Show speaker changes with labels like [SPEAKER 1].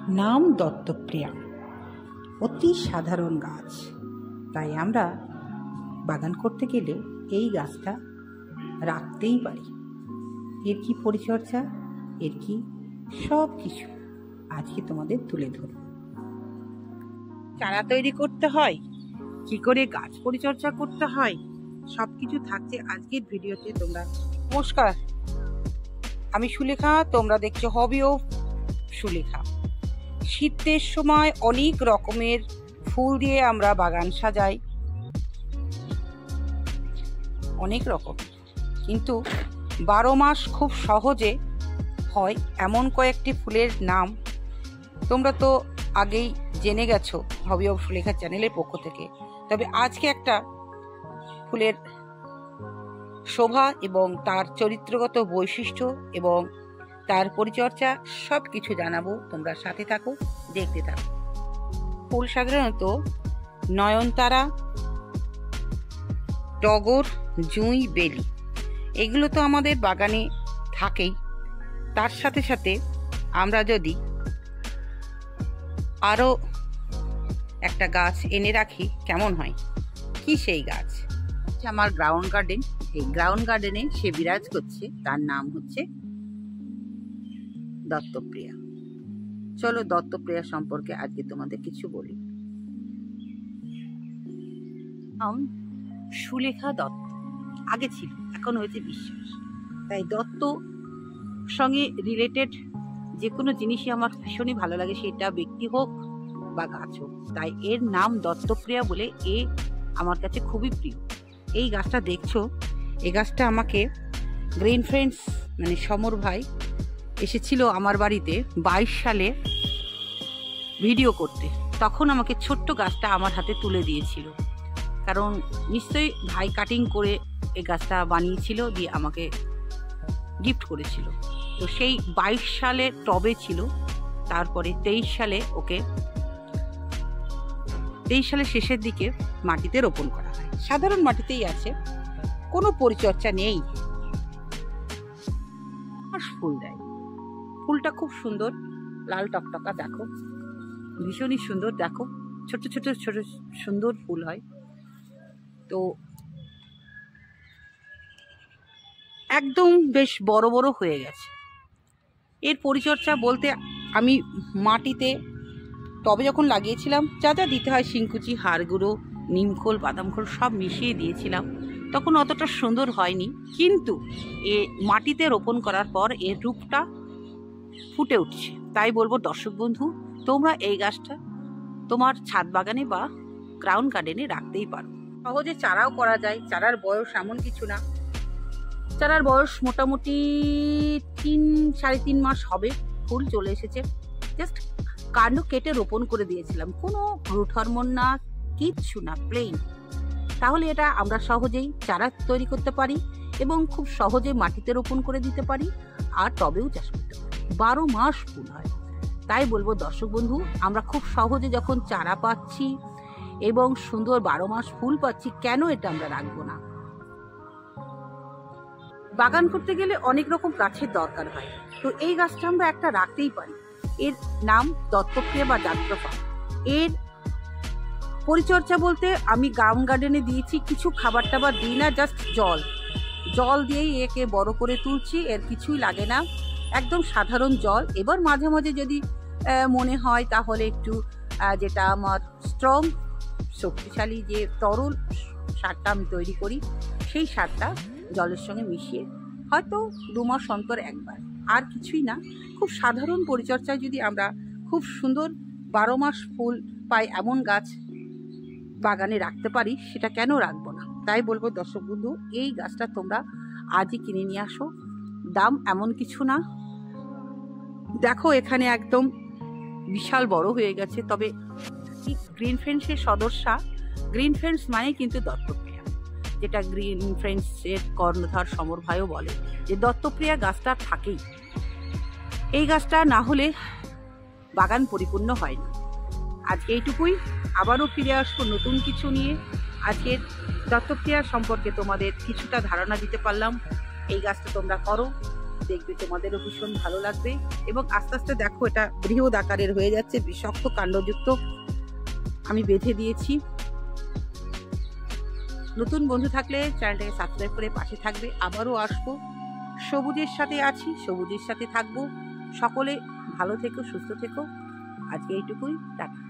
[SPEAKER 1] নাম দত্তপ্রিয়া, অতি সাধারণ গাছ। তাই আমরা বাগান করতে গেলে এই গাছটা রাখতেই পারি। এর কি পরিচর্যা, এর কি সব কিছু আজকে তোমাদের তুলে ধরব। চারা তৈরি করতে হয়, কি করে গাছ পরিচর্যা করতে হয়, সবকিছু থাকছে আজকের ভিডিওতে। তোমরা নমস্কার, আমি সুলেখা, তোমরা দেখছো হবি অফ সুলেখা। শীতের সময় অনেক রকমের ফুল দিয়ে আমরা বাগান সাজাই, অনেক রকম, কিন্তু 12 মাস খুব সহজে হয় এমন কয়েকটি ফুলের নাম তোমরা তো আগেই জেনে গেছো হবি অফ সুলেখা চ্যানেলের পক্ষ থেকে। তবে আজকে একটা ফুলের শোভা এবং তার চরিত্রগত বৈশিষ্ট্য এবং তার পরিচর্যা সব কিছু জানাবো। তোমরা সাথে থাকো, দেখতে থাকো। ফুল সাধারণত নয়নতারা, টগর, জুঁই, বেলি, এগুলো তো আমাদের বাগানে থাকেই। তার সাথে সাথে আমরা যদি আরো একটা গাছ এনে রাখি কেমন হয়। কি সেই গাছ? আমার গ্রাউন্ড গার্ডেন। এই গ্রাউন্ড গার্ডেনে সে বিরাজ করছে, তার নাম হচ্ছে দত্তপ্রিয়া। চলো দত্তপ্রিয়া সম্পর্কে আজকে তোমাদের কিছু বলি। সুলেখা দত্ত আগে ছিল, এখন হয়েছে বিশ্বাস। তাই দত্ত সঙ্গে রিলেটেড যে কোনো জিনিসই আমার ভীষণই ভালো লাগে, সেটা ব্যক্তি হোক বা গাছ হোক। তাই এর নাম দত্তপ্রিয়া বলে এ আমার কাছে খুবই প্রিয়। এই গাছটা দেখছো, এই গাছটা আমাকে গ্রিন ফ্রেন্ডস মানে সমর ভাই এসেছিল আমার বাড়িতে 22 সালে ভিডিও করতে। তখন আমাকে ছোট্ট গাছটা আমার হাতে তুলে দিয়েছিল, কারণ নিশ্চয়ই ভাই কাটিং করে এই গাছটা বানিয়েছিল, দিয়ে আমাকে গিফট করেছিল। তো সেই 22 সালে টবে ছিল। তারপরে 23 সালে ওকে 23 সালের শেষের দিকে মাটিতে রোপণ করা হয়। সাধারণ মাটিতেই আছে, কোনো পরিচর্যা নেই। ফুল দেয়, ফুলটা খুব সুন্দর, লাল টকটকা, দেখো ভীষণই সুন্দর। দেখো ছোট ছোট ছোট সুন্দর ফুল হয়। তো একদম বেশ বড় বড় হয়ে গেছে। এর পরিচর্যা বলতে আমি মাটিতে টবে যখন লাগিয়েছিলাম যা যা দিতে হয়, শিংকুচি, হাড় গুঁড়ো, নিমখোল, বাদাম খোল সব মিশিয়ে দিয়েছিলাম। তখন অতটা সুন্দর হয়নি, কিন্তু এ মাটিতে রোপণ করার পর এর রূপটা ফুটে উঠছে। তাই বলবো দর্শক বন্ধু, তোমরা এই গাছটা তোমার ছাদ বাগানে বা গ্রাউন্ড গার্ডেনে রাখতেই পারো। সহজে চারাও করা যায়। চারার বয়স এমন কিছু না, চারার বয়স মোটামুটি 3-3.5 মাস হবে। ফুল চলে এসেছে, জাস্ট কাণ্ড কেটে রোপণ করে দিয়েছিলাম, কোনো রুট হরমোন না, কিচ্ছু না, প্লেন। তাহলে এটা আমরা সহজেই চারা তৈরি করতে পারি এবং খুব সহজে মাটিতে রোপণ করে দিতে পারি, আর টবেও চাষ করতে পারি। 12 মাস ফুল হয়। তাই বলবো দর্শক বন্ধু, আমরা খুব সহজে যখন চারা পাচ্ছি এবং সুন্দর 12 মাস ফুল পাচ্ছি, কেন এটা আমরা রাখবো না? বাগান করতে গেলে অনেক রকম গাছের দরকার হয়, তো এই গাছটা আমরা একটা রাখতেই পারি। এর নাম দত্তপ্রিয়া বা যাত্রপা। এর পরিচর্যা বলতে আমি গ্রাউন্ড গার্ডেনে দিয়েছি, কিছু খাবার টাবার দিই না, জাস্ট জল দিয়েই একে বড় করে তুলছি। এর কিছুই লাগে না, একদম সাধারণ জল। এবার মাঝে মাঝে যদি মনে হয় তাহলে একটু যেটা আমার স্ট্রং শক্তিশালী যে তরল সারটা আমি তৈরি করি, সেই সারটা জলের সঙ্গে মিশিয়ে হয়তো 2 মাস অন্তর একবার, আর কিছুই না। খুব সাধারণ পরিচর্যায় যদি আমরা খুব সুন্দর 12 মাস ফুল পাই এমন গাছ বাগানে রাখতে পারি, সেটা কেন রাখবো না? তাই বলবো দর্শক বন্ধু, এই গাছটা তোমরা আজই কিনে নিয়ে আসো। দাম এমন কিছু না। দেখো এখানে একদম বিশাল বড় হয়ে গেছে। তবে গ্রিন ফ্রেন্ডসের সদস্যা, গ্রিন ফ্রেন্ডস মানে কিন্তু দত্তপ্রিয়া, যেটা গ্রিন ফ্রেন্ডসের কর্ণধার সমর ভাইও বলে যে দত্তপ্রিয়া গাছটা থাকেই। এই গাছটা না হলে বাগান পরিপূর্ণ হয় না। আজকে এইটুকুই, আবারও ফিরে আসবো নতুন কিছু নিয়ে। আজকের দত্তপ্রিয়া সম্পর্কে তোমাদের কিছুটা ধারণা দিতে পারলাম। এই গাছটা তোমরা করো, দেখবে, তোমাদেরও ভীষণ ভালো লাগবে। এবং আস্তে আস্তে দেখো এটা বৃহৎ আকারের হয়ে যাচ্ছে, বিষাক্ত কাণ্ডযুক্ত আমি বেঁধে দিয়েছি। নতুন বন্ধু থাকলে চ্যানেলটাকে সাবস্ক্রাইব করে পাশে থাকবে। আবারও আসবো, সবুজের সাথে আছি, সবুজের সাথে থাকবো। সকলে ভালো থেকো, সুস্থ থেকো। আজকে এইটুকুই, টাটা।